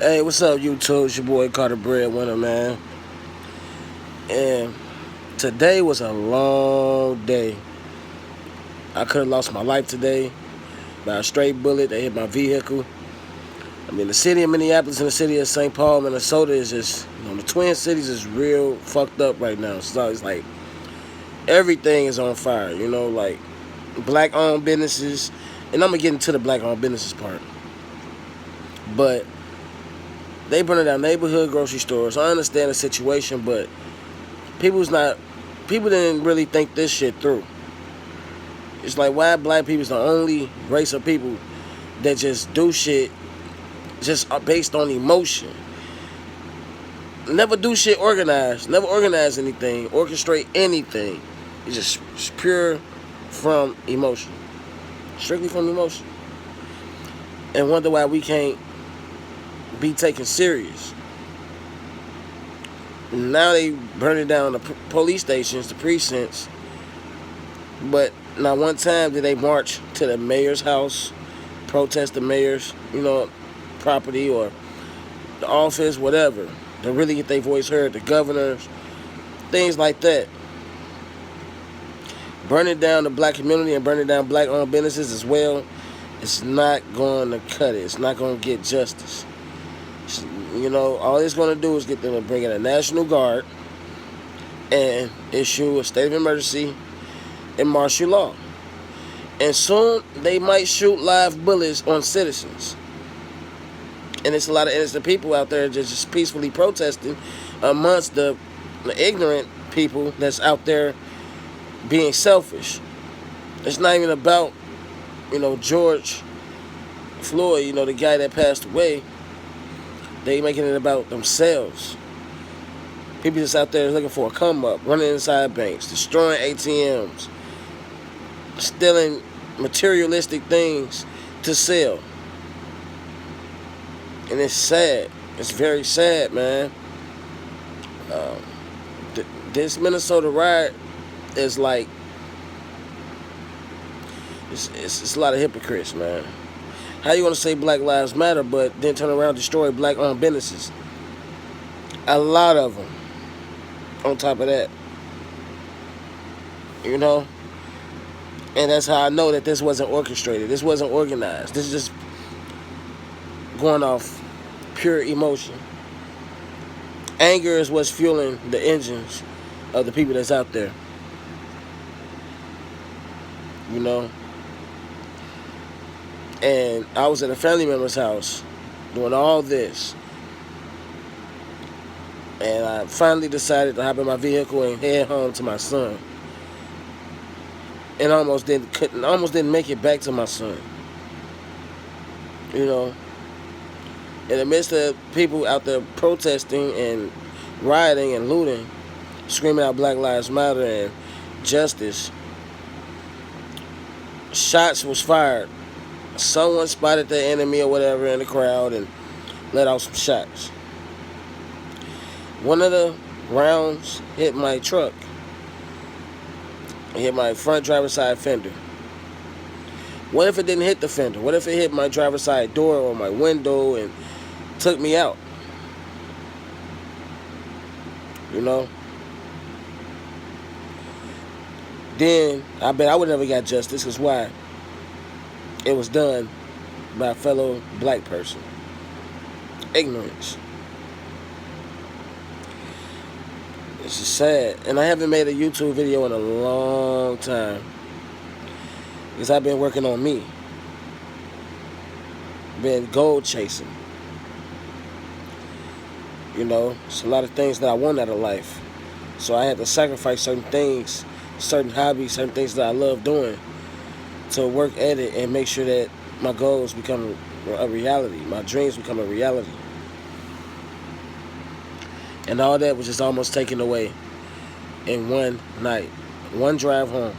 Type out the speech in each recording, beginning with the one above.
Hey, what's up, YouTube? It's your boy Carter Breadwinner, man. And today was a long day. I could have lost my life today by a straight bullet that hit my vehicle. I mean, the city of Minneapolis and the city of St. Paul, Minnesota is just, the Twin Cities is real fucked up right now. So it's like everything is on fire, like black owned businesses. And I'm going to get into the black owned businesses part. But they burning down neighborhood grocery stores. I understand the situation, but people didn't really think this shit through. It's like, why black people's the only race of people that just do shit just based on emotion. Never do shit organized. Never organize anything, orchestrate anything. It's pure from emotion. Strictly from emotion. And wonder why we can't be taken serious. Now they burning down the police stations, the precincts. But not one time did they march to the mayor's house, protest the mayor's, property or the office, whatever, to really get their voice heard, the governors, things like that. Burning down the black community and burning down black-owned businesses as well, it's not going to cut it. It's not going to get justice. All it's going to do is get them to bring in a National Guard and issue a state of emergency and martial law. And soon they might shoot live bullets on citizens. And it's a lot of innocent people out there just peacefully protesting amongst the ignorant people that's out there being selfish. It's not even about, George Floyd, the guy that passed away. They making it about themselves. People just out there looking for a come up, running inside banks, destroying ATMs, stealing materialistic things to sell. And it's sad. It's very sad, man. This Minnesota riot is like, it's a lot of hypocrites, man. How you gonna say Black Lives Matter, but then turn around and destroy black-owned businesses? A lot of them. On top of that, and that's how I know that this wasn't orchestrated. This wasn't organized. This is just going off pure emotion. Anger is what's fueling the engines of the people that's out there. And I was at a family member's house doing all this. And I finally decided to hop in my vehicle and head home to my son. And almost didn't make it back to my son. In the midst of people out there protesting and rioting and looting, screaming out Black Lives Matter and justice, shots was fired. Someone spotted the enemy or whatever in the crowd and let out some shots. One of the rounds hit my truck. It hit my front driver's side fender. What if it didn't hit the fender? What if it hit my driver's side door or my window and took me out? Then I bet I would never got justice, because why? It was done by a fellow black person. Ignorance. It's just sad. And I haven't made a YouTube video in a long time, because I've been working on me. Been goal chasing. It's a lot of things that I want out of life. So I had to sacrifice certain things, certain hobbies, certain things that I love doing, to work at it and make sure that my goals become a reality, my dreams become a reality. And all that was just almost taken away in one night, one drive home.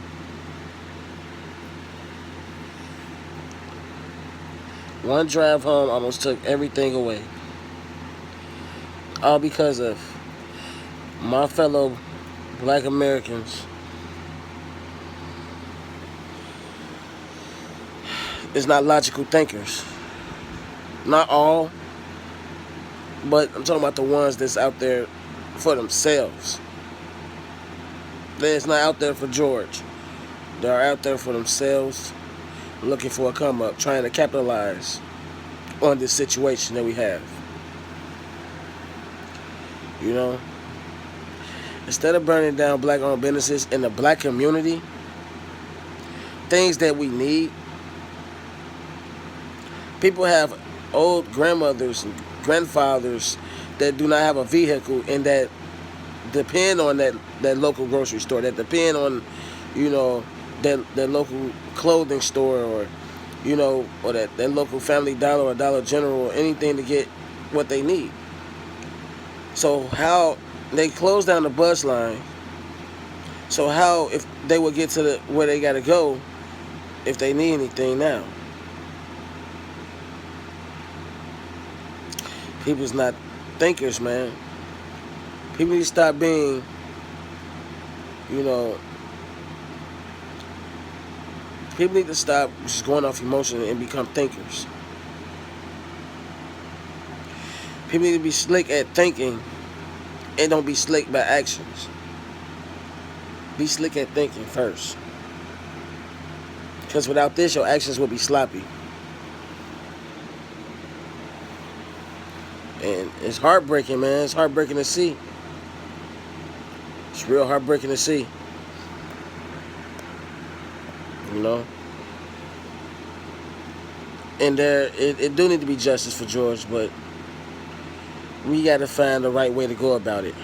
One drive home almost took everything away. All because of my fellow black Americans is not logical thinkers. Not all, But I'm talking about the ones that's out there for themselves. They're not out there for George. They're out there for themselves, looking for a come up, trying to capitalize on this situation that we have. You know, instead of burning down black-owned businesses in the black community, things that we need. People have old grandmothers and grandfathers that do not have a vehicle and that depend on that local grocery store, that depend on, you know, that local clothing store, or, you know, or that local Family Dollar or Dollar General or anything to get what they need. So how they close down the bus line, so how if they would get to where they gotta go if they need anything now? People's not thinkers, man. People need to stop being, you know, people need to stop just going off emotion and become thinkers. People need to be slick at thinking and don't be slick by actions. Be slick at thinking first. Because without this, your actions will be sloppy. And it's heartbreaking, man. It's heartbreaking to see. It's real heartbreaking to see. You know? And it do need to be justice for George, but we got to find the right way to go about it.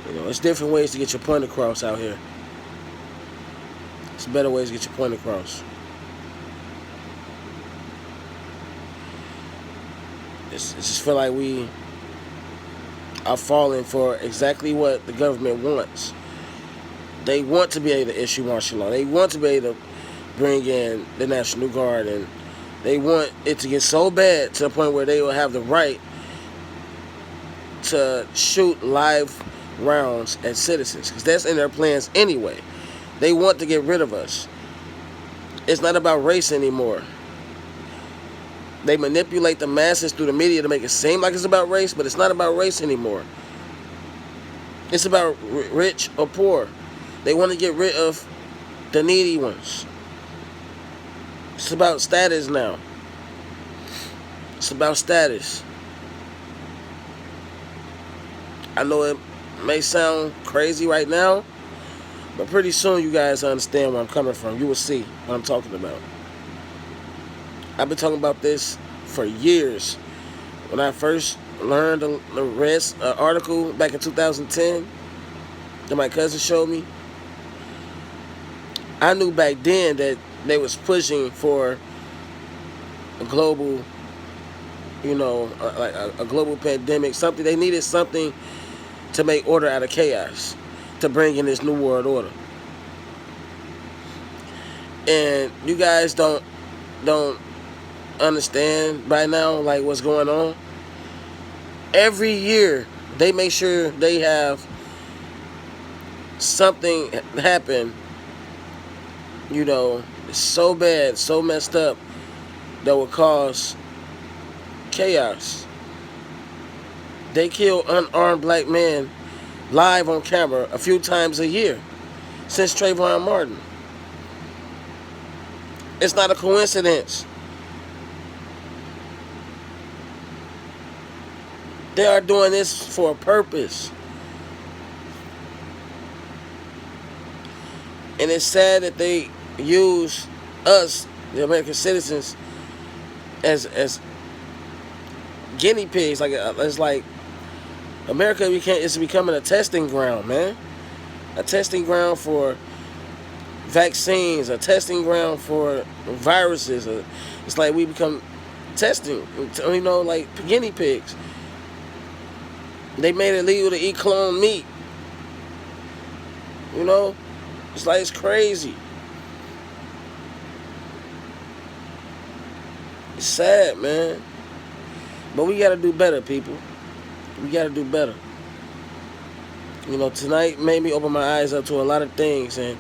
You know, it's different ways to get your point across out here. It's better ways to get your point across. It's just feel like we are falling for exactly what the government wants. They want to be able to issue martial law. They want to be able to bring in the National Guard, and they want it to get so bad to the point where they will have the right to shoot live rounds at citizens, because that's in their plans anyway. They want to get rid of us. It's not about race anymore. They manipulate the masses through the media to make it seem like it's about race, but it's not about race anymore. It's about rich or poor. They want to get rid of the needy ones. It's about status now. It's about status. I know it may sound crazy right now, but pretty soon you guys understand where I'm coming from. You will see what I'm talking about. I've been talking about this for years. When I first learned the rest article back in 2010 that my cousin showed me, I knew back then that they was pushing for a global, you know, like a global pandemic. Something they needed, something to make order out of chaos, to bring in this new world order. And you guys don't understand by now, like, what's going on. Every year they make sure they have something happen, you know, so bad, so messed up, that would cause chaos. They kill unarmed black men live on camera a few times a year since Trayvon Martin. It's not a coincidence. They are doing this for a purpose. And it's sad that they use us, the American citizens, as guinea pigs. Like, it's like America is becoming a testing ground, man. A testing ground for vaccines, a testing ground for viruses. It's like we become testing, you know, like guinea pigs. They made it legal to eat clone meat. You know? It's like, it's crazy. It's sad, man. But we gotta do better, people. We gotta do better. You know, tonight made me open my eyes up to a lot of things, and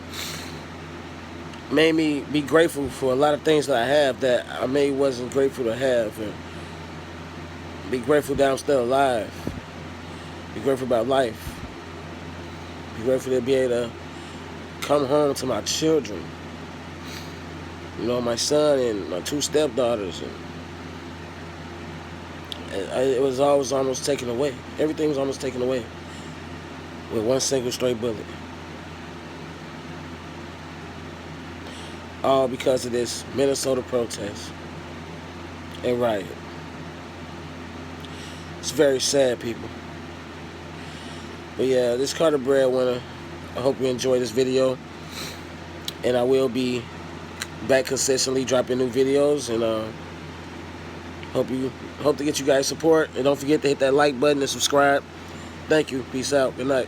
made me be grateful for a lot of things that I have that I maybe wasn't grateful to have. Be grateful that I'm still alive. Be grateful about life. Be grateful to be able to come home to my children. You know, my son and my 2 stepdaughters. And it was always almost taken away. Everything was almost taken away with one single stray bullet. All because of this Minnesota protest and riot. It's very sad, people. But yeah, this Carter Breadwinner. I hope you enjoyed this video. And I will be back consistently dropping new videos. And hope to get you guys support. And don't forget to hit that like button and subscribe. Thank you. Peace out. Good night.